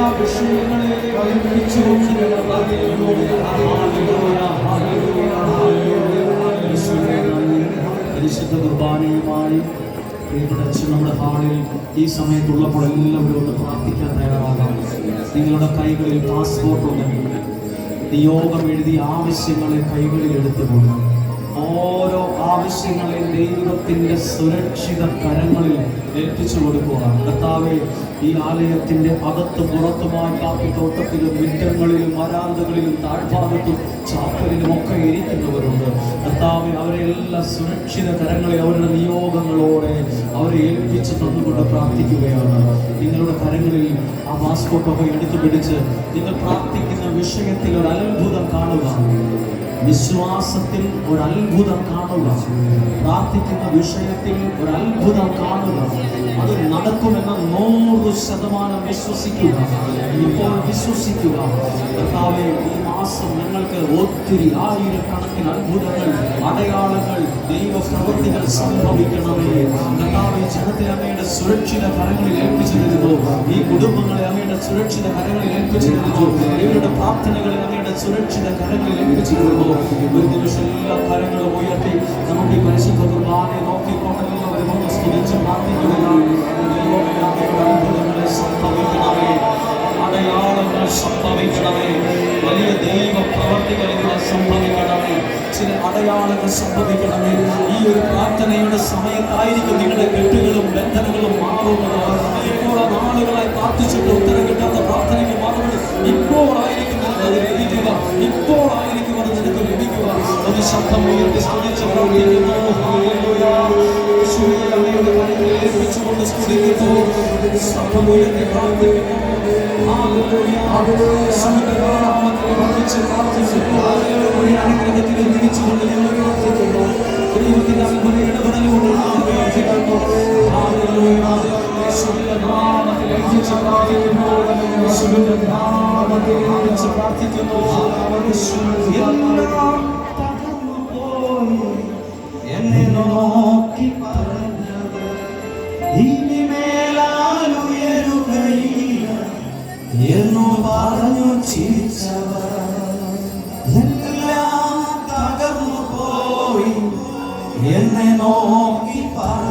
എല്ലാ വിഷയങ്ങളെയും ഏൽപ്പിച്ചുകൊണ്ട് പരിശുദ്ധ കുർബാനയുമായി നമ്മുടെ ഹാളിൽ ഈ സമയത്തുള്ളപ്പോൾ എല്ലാവരും ഒന്ന് പ്രാർത്ഥിക്കാൻ തയ്യാറാകാം. നിങ്ങളുടെ കൈകളിൽ പാസ്പോർട്ട് ഉണ്ടെങ്കിൽ നിയോഗം എഴുതിയ ആവശ്യങ്ങളെ കൈകളിൽ എടുത്തുകൊണ്ട് ഓരോ ആവശ്യങ്ങളെയും ദൈവത്തിൻ്റെ സുരക്ഷിത കരങ്ങളിൽ ഏൽപ്പിച്ചു കൊടുക്കുക. കർത്താവേ, ഈ ആലയത്തിൻ്റെ അകത്തും പുറത്തുമായി കാപ്പിത്തോട്ടത്തിലും മുറ്റങ്ങളിലും വരാന്തകളിലും താഴ്ഭാഗത്തും ചാപ്പലിലും ഒക്കെ ഇരിക്കുന്നവരുണ്ട്. കർത്താവേ, അവരെല്ലാം സുരക്ഷിത കരങ്ങളിൽ അവരുടെ നിയോഗങ്ങളോടെ അവരെ ഏൽപ്പിച്ച് തന്നുകൊണ്ട് പ്രാർത്ഥിക്കുകയാണ്. നിങ്ങളുടെ കരങ്ങളിൽ ആ പാസ്പോർട്ടൊക്കെ എടുത്തു പിടിച്ച് നിങ്ങൾ പ്രാർത്ഥിക്കുന്ന വിഷയത്തിൽ ഒരു അത്ഭുതം കാണുക. വിശ്വാസത്തിൽ ഒരു അത്ഭുതം കാണുക. പ്രാർത്ഥിക്കുന്ന വിഷയത്തിൽ ഒരു അത്ഭുതം കാണുക. അത് നടക്കുമെന്ന് 100% വിശ്വസിക്കുക. ഇപ്പോൾ വിശ്വസിക്കുക. കർത്താവേ, ഈ മാസം ഞങ്ങൾക്ക് ഒത്തിരി ആയിരക്കണക്കിന് അത്ഭുതങ്ങൾ, അടയാളങ്ങൾ, ദൈവപ്രവൃത്തികൾ സംഭവിക്കണമേ. കർത്താവേ, ജനത്തെ അങ്ങയുടെ സുരക്ഷിത കരങ്ങളിൽ ഏൽപ്പിച്ചിരുന്നു. ഈ കുടുംബങ്ങളെ അങ്ങയുടെ സുരക്ഷിത കരങ്ങളിൽ ഏൽപ്പിച്ചിരുന്നു. ഇവരുടെ പ്രാർത്ഥനകളെ അങ്ങയുടെ സുരക്ഷിത കരങ്ങളിൽ ഏൽപ്പിച്ചിരുന്നു. ഒരു നിമിഷം എല്ലാ കരങ്ങളും ഉയർത്തി നമുക്ക് ഈ പരിശുദ്ധ കുർബാനയെ നോക്കിക്കൊണ്ടെല്ലാവരും സ്തുതിച്ച് പ്രാർത്ഥിക്കുകയാണ്. അത്ഭുതങ്ങളെ സംഭവിക്കണമേ, അടയാളങ്ങൾ സംഭവിക്കണമേ, വലിയ ദൈവ പ്രവർത്തികൾ ഇവിടെ സംഭവിക്കണമേ, ചില അടയാളങ്ങൾ സംഭവിക്കണമേ. ഈ ഒരു പ്രാർത്ഥനയുടെ സമയത്തായിരിക്കും നിങ്ങളുടെ കെട്ടുകളും ബന്ധനങ്ങളും മാറുന്നത്. ഇപ്പോൾ നാളുകളായി പ്രാർത്ഥിച്ചിട്ട് ഉത്തരം കിട്ടാത്ത പ്രാർത്ഥനയ്ക്ക് മാറുന്നത് ഇപ്പോഴായിരിക്കും അത് ലഭിക്കുക. ഇപ്പോഴായിരിക്കും അത് നിനക്ക് ലഭിക്കുക. ഒരു ശബ്ദം ഉയർത്തി സ്തുതിച്ച് പ്രാർത്ഥിക്കുന്നു. അങ്ങയുടെ കരങ്ങളിൽ ഏൽപ്പിച്ചുകൊണ്ട് സ്തുതിക്കുന്നു. ശബ്ദം ഉയർത്തി പ്രാർത്ഥിക്കുന്നു. അനുഗ്രഹത്തിലെ വിളിച്ചുകൊണ്ട് ഞങ്ങൾ പ്രാർത്ഥിക്കുന്നു. ദൈവത്തിന്റെ അത്ഭുത ഇടപെടലുകൊണ്ട് പ്രാർത്ഥിക്കുന്നു. എന്നെ നോക്കി പറഞ്ഞത് ഇനിമേലാൽ ഉയരുകയില്ല എന്നു പറഞ്ഞു ചിരിച്ചവർ എല്ലാം തകർന്നു പോയി. എന്നെ നോക്കി പറഞ്ഞത്